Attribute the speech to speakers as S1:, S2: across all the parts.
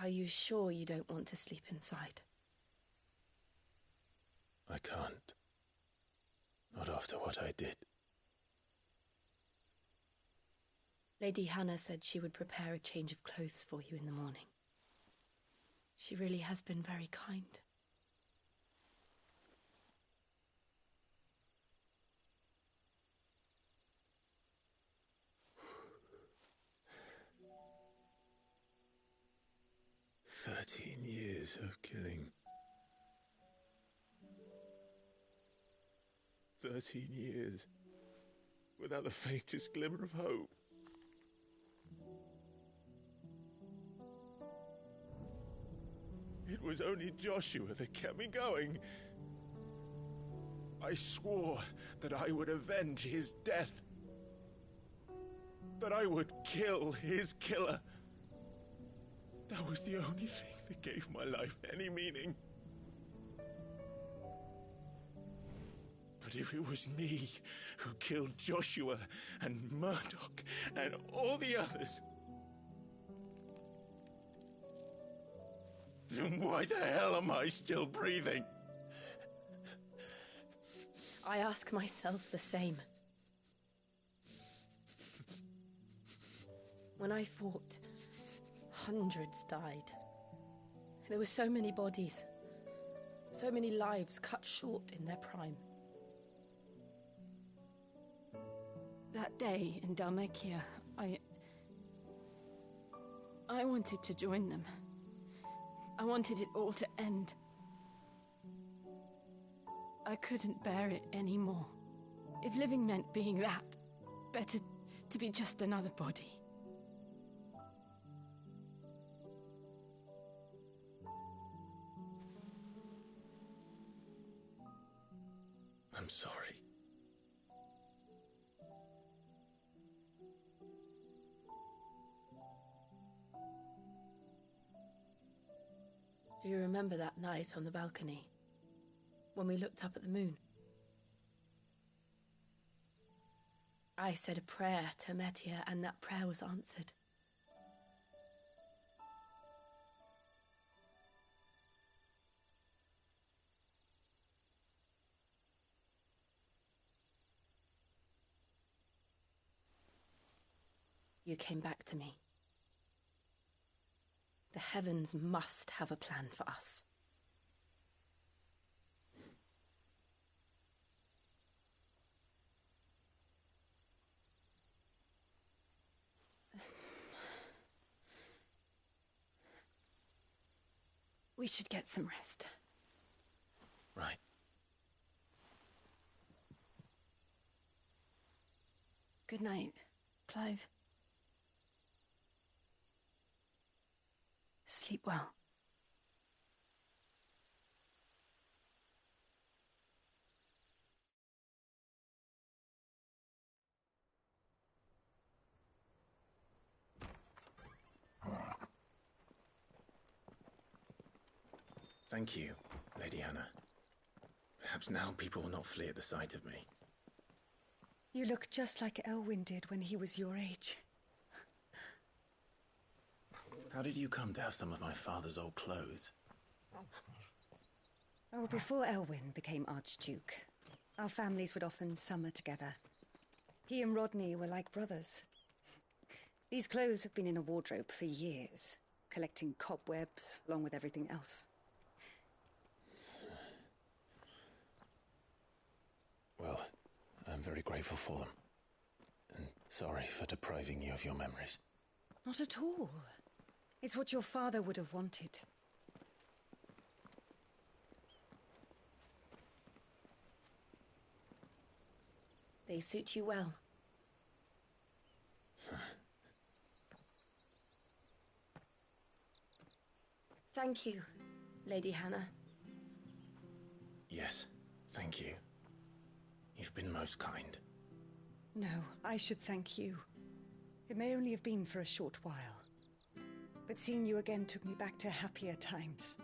S1: Are you sure you don't want to sleep inside?
S2: I can't. Not after what I did.
S1: Lady Hannah said she would prepare a change of clothes for you in the morning. She really has been very kind.
S2: Years of killing. 13 years without the faintest glimmer of hope. It was only Joshua that kept me going. I swore that I would avenge his death. That I would kill his killer. That was the only thing that gave my life any meaning. But if it was me who killed Joshua and Murdoch and all the others, then why the hell am I still breathing?
S1: I ask myself the same. When I fought, hundreds died. There were so many bodies, so many lives cut short in their prime. That day in Dalmekia, I wanted to join them. I wanted it all to end. I couldn't bear it anymore. If living meant being that, better to be just another body.
S2: I'm sorry.
S1: Do you remember that night on the balcony, when we looked up at the moon? I said a prayer to Metia, and that prayer was answered. You came back to me. The heavens must have a plan for us. We should get some rest.
S2: Right.
S1: Good night, Clive. Sleep well.
S2: Thank you, Lady Hannah. Perhaps now people will not flee at the sight of me.
S3: You look just like Elwyn did when he was your age.
S2: How did you come to have some of my father's old clothes?
S3: Oh, before Elwyn became Archduke, our families would often summer together. He and Rodney were like brothers. These clothes have been in a wardrobe for years, collecting cobwebs along with everything else.
S2: Well, I'm very grateful for them. And sorry for depriving you of your memories.
S3: Not at all. It's what your father would have wanted.
S1: They suit you well. Thank you, Lady Hannah.
S2: Yes, thank you. You've been most kind.
S3: No, I should thank you. It may only have been for a short while, but seeing you again took me back to happier times.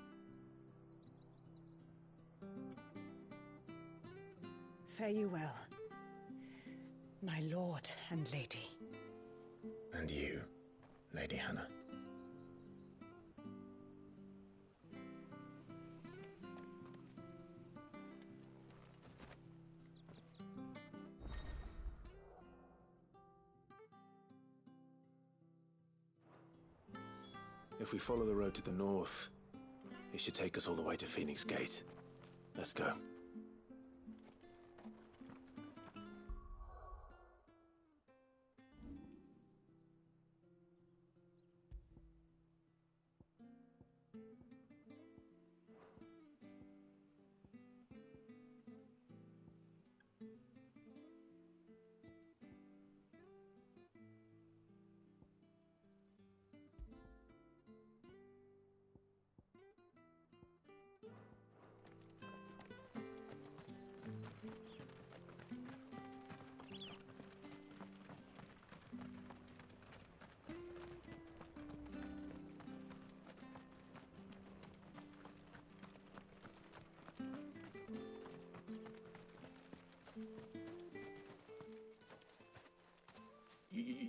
S3: Fare you well, my lord and lady.
S2: And you, Lady Hannah.
S4: If we follow the road to the north, it should take us all the way to Phoenix Gate. Let's go.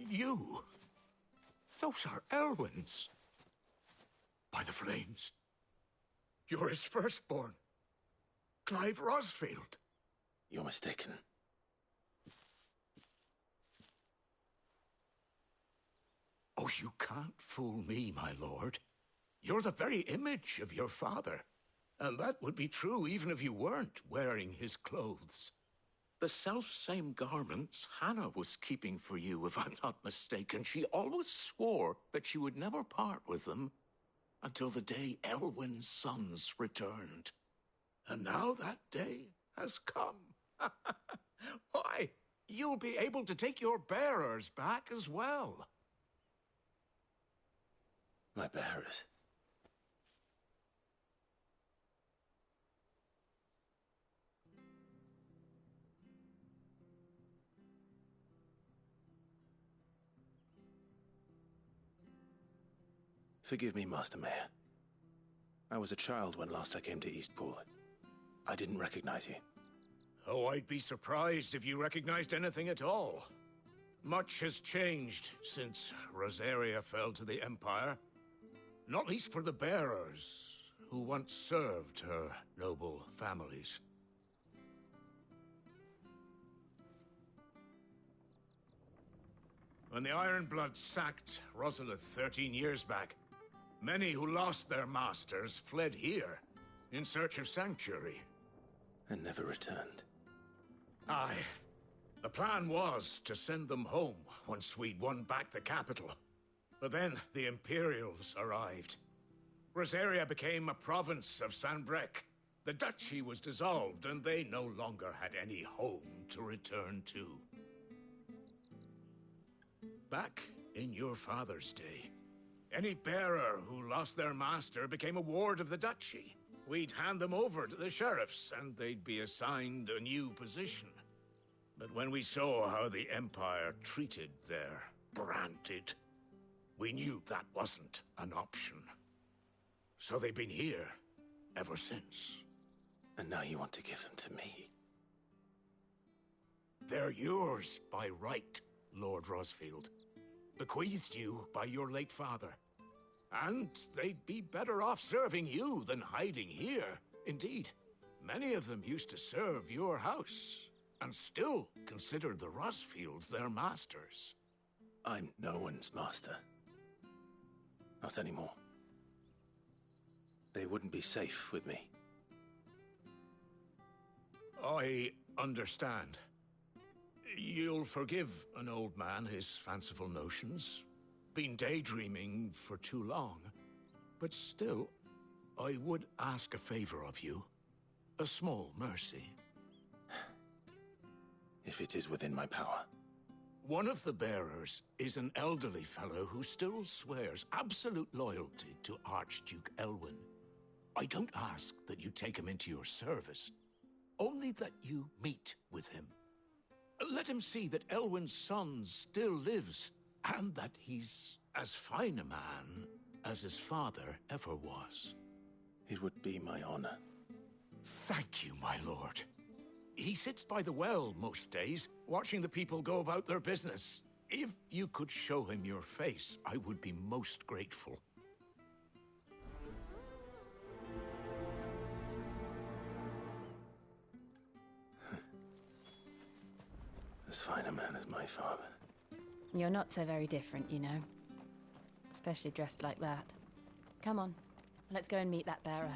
S2: You? Those are Elwyn's. By the flames. You're his firstborn. Clive Rosfield.
S4: You're mistaken.
S2: Oh, you can't fool me, my lord. You're the very image of your father. And that would be true even if you weren't wearing his clothes. The self-same garments Hannah was keeping for you, if I'm not mistaken. She always swore that she would never part with them until the day Elwyn's sons returned. And now that day has come. Why, you'll be able to take your bearers back as well.
S4: My bearers? Forgive me, Master Mayor. I was a child when last I came to Eastpool. I didn't recognize you.
S2: Oh, I'd be surprised if you recognized anything at all. Much has changed since Rosaria fell to the Empire. Not least for the bearers, who once served her noble families. When the Ironbloods sacked Rosalith 13 years back, many who lost their masters fled here in search of sanctuary.
S4: And never returned.
S2: Aye. The plan was to send them home once we'd won back the capital. But then the Imperials arrived. Rosaria became a province of Sanbreque. The duchy was dissolved, and they no longer had any home to return to. Back in your father's day, any bearer who lost their master became a ward of the duchy. We'd hand them over to the sheriffs, and they'd be assigned a new position. But when we saw how the Empire treated their branded, we knew that wasn't an option. So they've been here ever since.
S4: And now you want to give them to me?
S2: They're yours by right, Lord Rosfield. Bequeathed you by your late father. And they'd be better off serving you than hiding here. Indeed, many of them used to serve your house, and still considered the Rosfields their masters.
S4: I'm no one's master. Not anymore. They wouldn't be safe with me.
S2: I understand. You'll forgive an old man his fanciful notions. Been daydreaming for too long. But still, I would ask a favor of you. A small mercy.
S4: If it is within my power.
S2: One of the bearers is an elderly fellow who still swears absolute loyalty to Archduke Elwyn. I don't ask that you take him into your service, only that you meet with him. Let him see that Elwyn's son still lives, and that he's as fine a man as his father ever was.
S4: It would be my honor.
S2: Thank you, my lord. He sits by the well most days, watching the people go about their business. If you could show him your face, I would be most grateful.
S4: As fine a man as my father.
S1: You're not so very different, you know. Especially dressed like that. Come on, let's go and meet that bearer.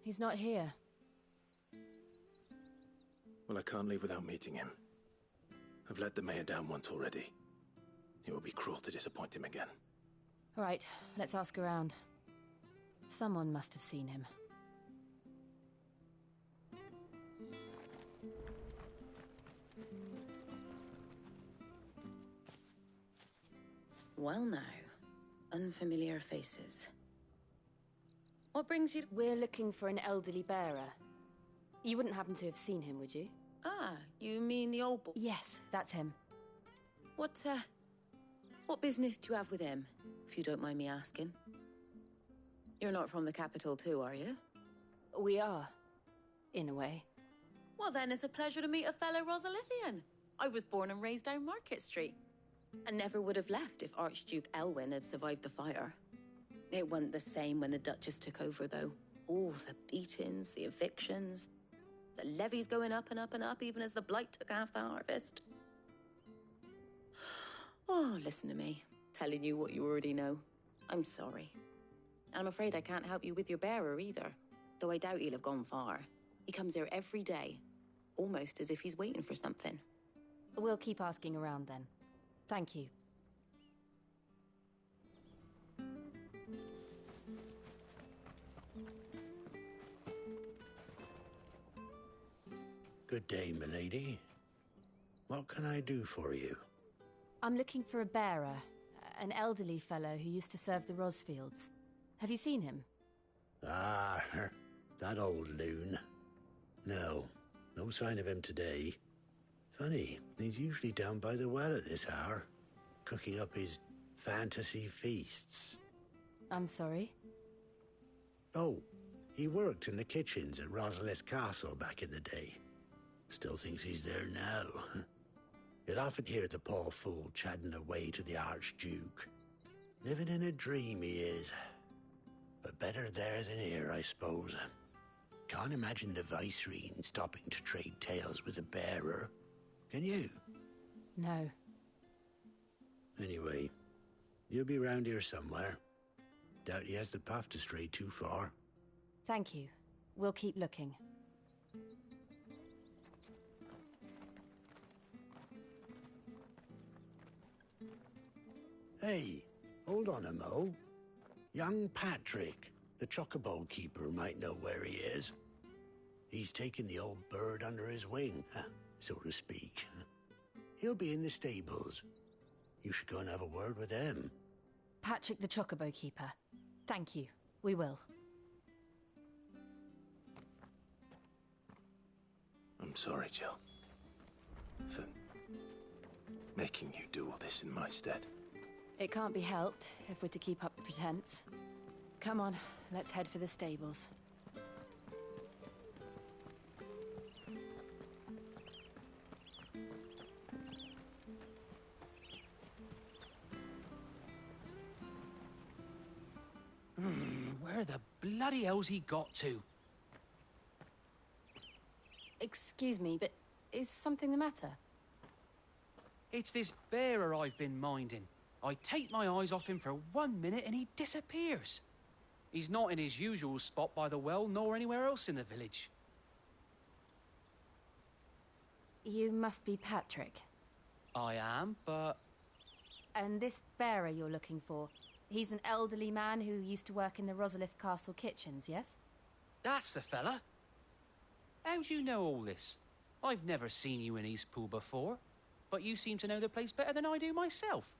S1: He's not here.
S4: Well, I can't leave without meeting him. I've let the mayor down once already. It would be cruel to disappoint him again.
S1: All right, let's ask around. Someone must have seen him.
S5: Well now, unfamiliar faces. What brings you...
S1: We're looking for an elderly bearer. You wouldn't happen to have seen him, would you?
S5: Ah, you mean the old boy?
S1: Yes, that's him.
S5: What business do you have with him, if you don't mind me asking? You're not from the capital too, are you?
S1: We are, in a way.
S5: Well then, it's a pleasure to meet a fellow Rosalithian. I was born and raised down Market Street. And never would have left if Archduke Elwyn had survived the fire. It wasn't the same when the Duchess took over, though. All the beatings, the evictions, the levies going up and up and up, even as the blight took half the harvest. Oh, listen to me, telling you what you already know. I'm sorry. And I'm afraid I can't help you with your bearer either, though I doubt he'll have gone far. He comes here every day, almost as if he's waiting for something.
S1: We'll keep asking around then. Thank you.
S6: Good day, milady. What can I do for you?
S1: I'm looking for a bearer, an elderly fellow who used to serve the Rosfields. Have you seen him?
S6: Ah, that old loon. No sign of him today. Funny, he's usually down by the well at this hour, cooking up his fantasy feasts.
S1: I'm sorry?
S6: Oh, he worked in the kitchens at Rosalith Castle back in the day. Still thinks he's there now. You'd often hear the poor fool chatting away to the Archduke. Living in a dream he is. But better there than here, I suppose. Can't imagine the Viceroy stopping to trade tales with a bearer. Can you?
S1: No.
S6: Anyway, you'll be round here somewhere. Doubt he has the path to stray too far.
S1: Thank you. We'll keep looking.
S6: Hey, hold on a mo. Young Patrick, the chocobo keeper, might know where he is. He's taken the old bird under his wing, so to speak. He'll be in the stables. You should go and have a word with him.
S1: Patrick the Chocobo Keeper. Thank you. We will.
S4: I'm sorry, Jill, for making you do all this in my stead.
S1: It can't be helped if we're to keep up the pretense. Come on, let's head for the stables.
S7: Where the bloody hell's he got to?
S1: Excuse me, but is something the matter?
S7: It's this bearer I've been minding. I take my eyes off him for 1 minute and he disappears. He's not in his usual spot by the well, nor anywhere else in the village.
S1: You must be Patrick.
S7: I am, but...
S1: And this bearer you're looking for, he's an elderly man who used to work in the Rosalith Castle kitchens, yes?
S7: That's the fella. How do you know all this? I've never seen you in Eastpool before, but you seem to know the place better than I do myself.